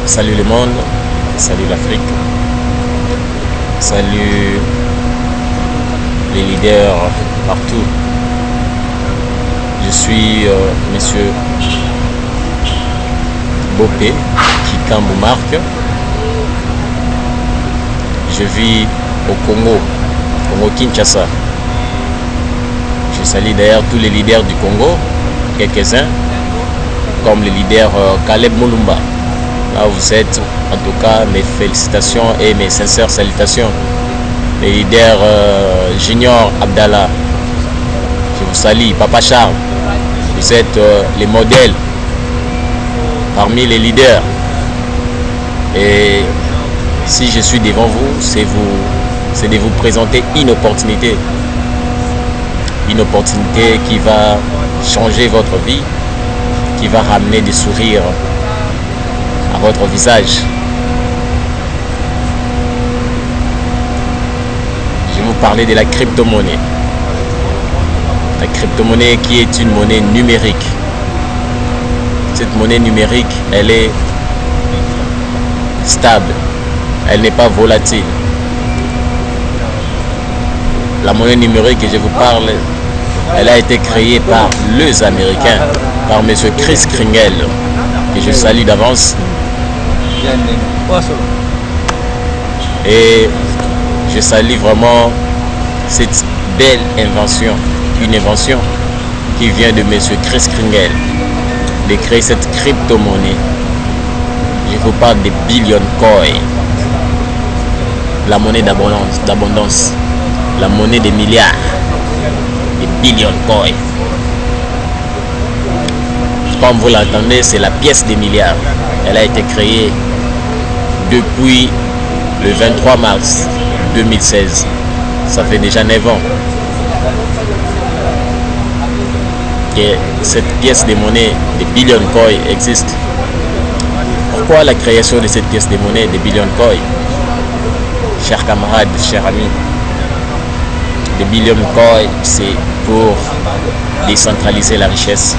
Salut le monde, salut l'Afrique, salut les leaders partout. Je suis Monsieur Bopé Kikambu Marc. Je vis au Congo Kinshasa. Je salue d'ailleurs tous les leaders du Congo, quelques-uns, comme le leader Caleb Moulumba. Là vous êtes, en tout cas, mes félicitations et mes sincères salutations. Les leaders Junior Abdallah, je vous salue. Papa Charles, vous êtes les modèles parmi les leaders. Et si je suis devant vous, c'est de vous présenter une opportunité. Une opportunité qui va changer votre vie, qui va ramener des sourires à votre visage. Je vais vous parler de la crypto-monnaie. La crypto-monnaie qui est une monnaie numérique. Cette monnaie numérique, elle est stable. Elle n'est pas volatile. La monnaie numérique que je vous parle, elle a été créée par les Américains, par M. Chris Kringle, que je salue d'avance. Et je salue vraiment cette belle invention, une invention qui vient de M. Chris Kringle, de créer cette crypto-monnaie. Je vous parle des Billion Coin, la monnaie d'abondance, la monnaie des milliards, des Billion Coin. Comme vous l'entendez, c'est la pièce des milliards. Elle a été créée depuis le 23 mars 2016. Ça fait déjà 9 ans que cette pièce de monnaie des Billion Coin existe. Pourquoi la création de cette pièce de monnaie des Billion Coin? Chers camarades, chers amis, les Billion Coin, c'est pour décentraliser la richesse.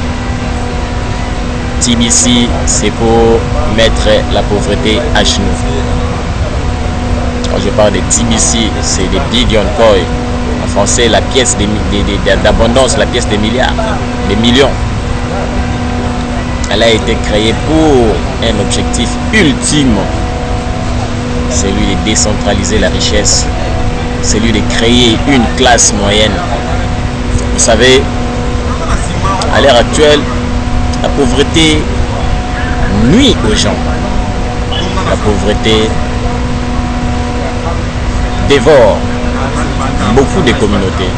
TBC, c'est pour mettre la pauvreté à genoux. Quand je parle de TBC, c'est des Billion Coin. En français, la pièce d'abondance, la pièce des milliards, des millions. Elle a été créée pour un objectif ultime, celui de décentraliser la richesse, celui de créer une classe moyenne. Vous savez, à l'heure actuelle, la pauvreté nuit aux gens. La pauvreté dévore beaucoup de communautés.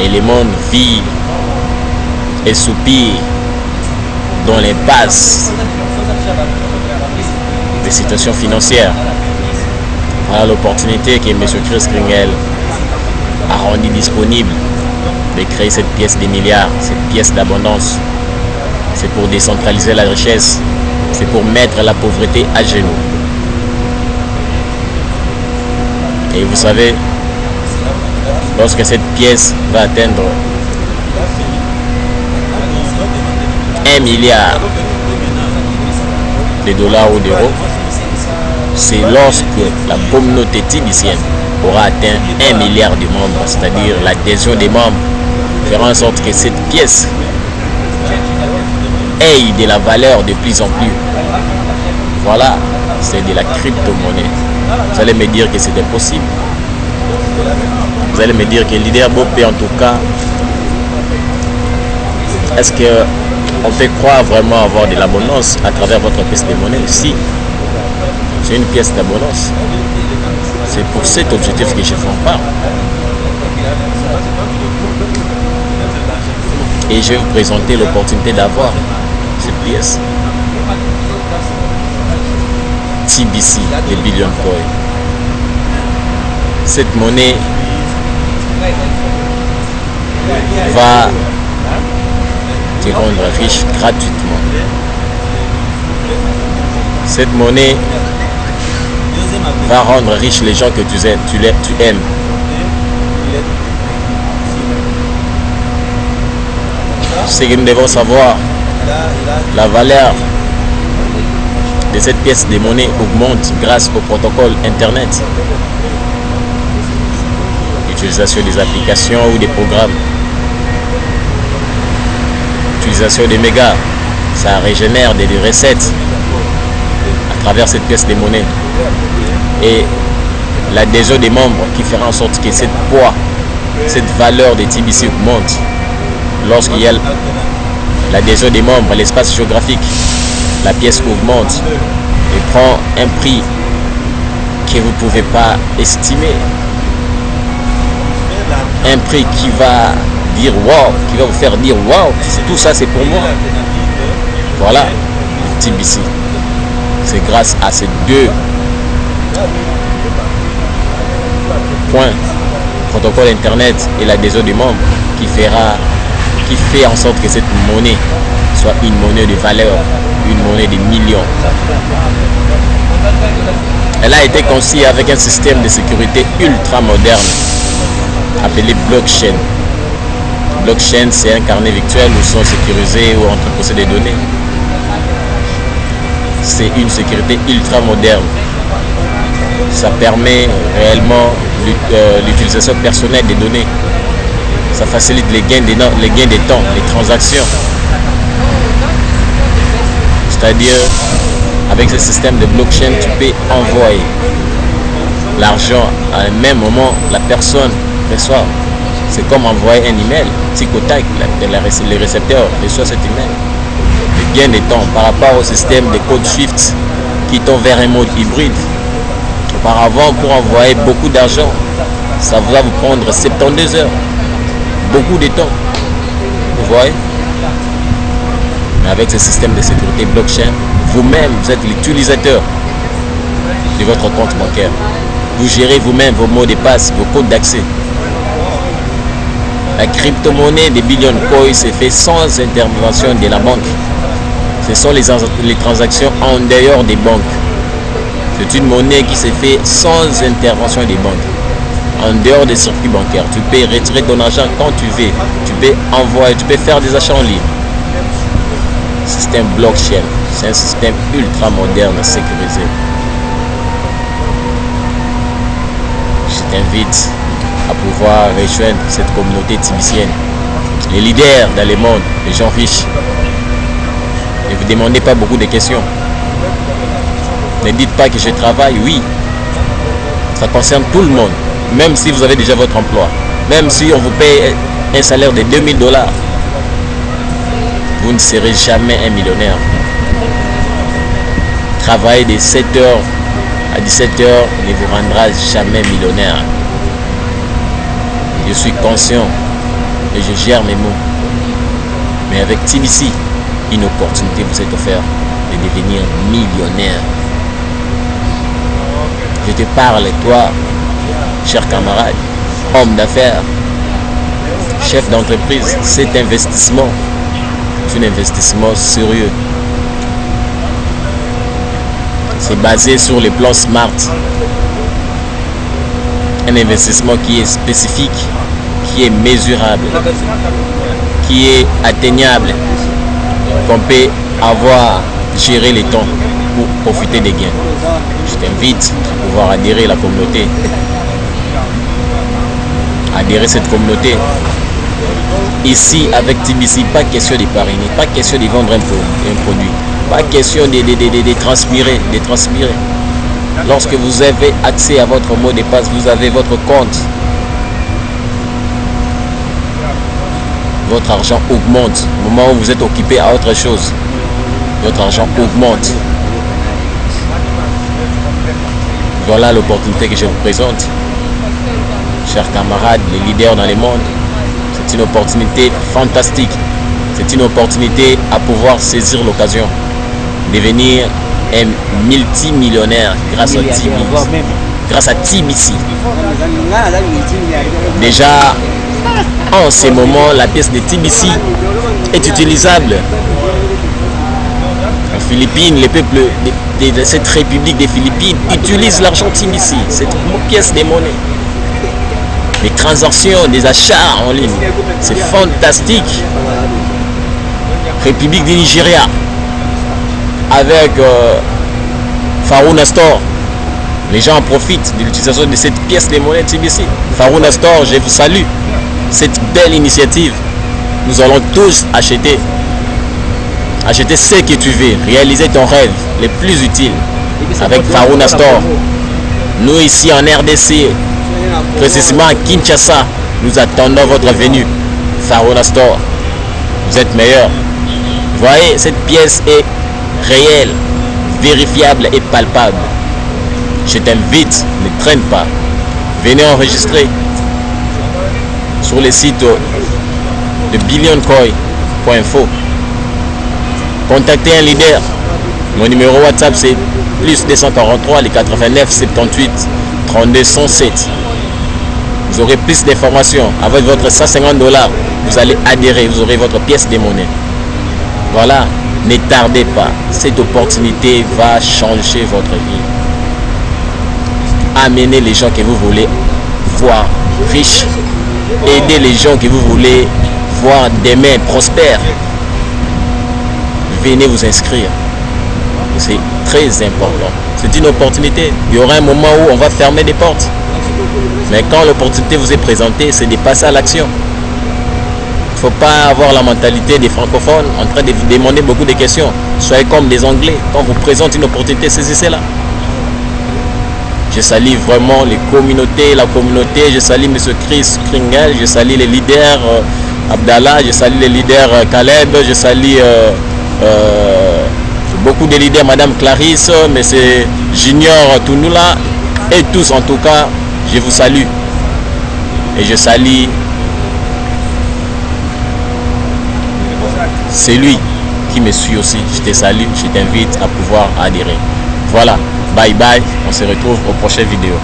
Et le monde vit et soupire dans l'impasse des situations financières. Voilà l'opportunité que M. Chris Kringle a rendu disponible de créer cette pièce des milliards, cette pièce d'abondance. C'est pour décentraliser la richesse, c'est pour mettre la pauvreté à genoux. Et vous savez, lorsque cette pièce va atteindre 1 milliard de dollars ou d'euros, c'est lorsque la communauté tibicienne aura atteint 1 milliard de membres, c'est-à-dire l'adhésion des membres fera en sorte que cette pièce ait de la valeur de plus en plus. Voilà, c'est de la crypto-monnaie. Vous allez me dire que c'est impossible. Vous allez me dire que le leader Bopé, en tout cas, est-ce qu'on peut croire vraiment avoir de l'abondance à travers votre pièce de monnaie? Si, c'est une pièce d'abondance. C'est pour cet objectif que je vous en parle. Et je vais vous présenter l'opportunité d'avoir cette pièce. TBC, les Billion Coin. Cette monnaie va te rendre riche gratuitement. Cette monnaie va rendre riche les gens que tu aimes. C'est que nous devons savoir la valeur de cette pièce de monnaie augmente grâce au protocole Internet. L'utilisation des applications ou des programmes. L'utilisation des mégas, ça régénère des recettes à travers cette pièce de monnaie. Et l'adhésion des membres qui fera en sorte que cette poids, cette valeur des TBC augmente. Lorsqu'il y a l'adhésion des membres, l'espace géographique, la pièce augmente et prend un prix que vous ne pouvez pas estimer. Un prix qui va dire wow, qui va vous faire dire wow, tout ça c'est pour moi. Voilà, le TBC. C'est grâce à ces deux points, protocole Internet et l'adhésion des membres, qui fait en sorte que cette monnaie soit une monnaie de valeur, une monnaie de millions. Elle a été conçue avec un système de sécurité ultra moderne appelé blockchain. Blockchain, c'est un carnet virtuel où sont sécurisés ou entreposés des données. C'est une sécurité ultra moderne. Ça permet réellement l'utilisation personnelle des données. Ça facilite les gains de temps, les transactions. C'est-à-dire, avec ce système de blockchain, tu peux envoyer l'argent à un même moment, la personne reçoit. C'est comme envoyer un email. Tic-au-tac, le récepteur reçoit cet email. Le gain de temps par rapport au système de code Swift qui tend vers un mode hybride. Auparavant, pour envoyer beaucoup d'argent, ça va vous prendre 72 heures. Beaucoup de temps. Vous voyez? Mais avec ce système de sécurité blockchain, vous-même, vous êtes l'utilisateur de votre compte bancaire. Vous gérez vous-même vos mots de passe, vos codes d'accès. La crypto-monnaie des Billion Coins s'est fait sans intervention de la banque. Ce sont les transactions en dehors des banques. C'est une monnaie qui s'est fait sans intervention des banques. En dehors des circuits bancaires, tu peux retirer ton argent quand tu veux. Tu peux envoyer, tu peux faire des achats en ligne. Système blockchain, c'est un système ultra moderne sécurisé. Je t'invite à pouvoir rejoindre cette communauté tibicienne. Les leaders dans le monde, les gens riches. Ne vous demandez pas beaucoup de questions. Ne dites pas que je travaille, oui. Ça concerne tout le monde. Même si vous avez déjà votre emploi. Même si on vous paye un salaire de 2000 $. Vous ne serez jamais un millionnaire. Travailler de 7h à 17h ne vous rendra jamais millionnaire. Je suis conscient et je gère mes mots. Mais avec TBC, une opportunité vous est offerte de devenir millionnaire. Je te parle, toi, cher camarade, homme d'affaires, chef d'entreprise. Cet investissement, c'est un investissement sérieux. C'est basé sur le plan SMART. Un investissement qui est spécifique, qui est mesurable, qui est atteignable, qu'on peut avoir géré les temps pour profiter des gains. Je t'invite à pouvoir adhérer à la communauté. Adhérer à cette communauté. Ici, avec TBC, pas question de parrainer, pas question de vendre un produit, pas question de transpirer, Lorsque vous avez accès à votre mot de passe, vous avez votre compte. Votre argent augmente. Au moment où vous êtes occupé à autre chose, votre argent augmente. Voilà l'opportunité que je vous présente. Chers camarades, les leaders dans le monde, c'est une opportunité fantastique. C'est une opportunité à pouvoir saisir l'occasion. Devenir un multimillionnaire grâce à TBC. Déjà, en ce moment, la pièce de TBC est utilisable. En Philippines, le peuple de cette république des Philippines utilise l'argent TBC, cette pièce de monnaie. Les transactions, des achats en ligne, c'est fantastique. République du Nigeria, avec Farouna Store. Les gens en profitent de l'utilisation de cette pièce de monnaie TBC. Farouna Store, je vous salue. Cette belle initiative. Nous allons tous acheter. Acheter ce que tu veux. Réaliser ton rêve le plus utile avec Farouna Store. Nous ici en RDC, précisément à Kinshasa, nous attendons votre venue. Farouna Store, vous êtes meilleurs. Voyez, cette pièce est réelle, vérifiable et palpable. Je t'invite, ne traîne pas. Venez enregistrer sur le site de billioncoin.info. Contactez un leader. Mon numéro WhatsApp c'est plus 243 les 89 78 32 107. Vous aurez plus d'informations. Avec votre 150 $, vous allez adhérer, vous aurez votre pièce de monnaie. Voilà, ne tardez pas. Cette opportunité va changer votre vie. Amenez les gens que vous voulez voir riches. Aidez les gens que vous voulez voir demain prospères. Venez vous inscrire. C'est très important. C'est une opportunité. Il y aura un moment où on va fermer des portes. Mais quand l'opportunité vous est présentée, c'est de passer à l'action. Il ne faut pas avoir la mentalité des francophones en train de vous demander beaucoup de questions. Soyez comme des Anglais. Quand on vous présente une opportunité, saisissez-la. Je salue vraiment les communautés, la communauté. Je salue M. Chris Kringle. Je salue les leaders Abdallah. Je salue les leaders Caleb. Je salue beaucoup de leaders, Madame Clarisse, M. Junior Tounoula. Et tous en tout cas, je vous salue. Et je salue celui qui me suit aussi. Je te salue, je t'invite à pouvoir adhérer. Voilà, bye bye, on se retrouve aux prochaines vidéos.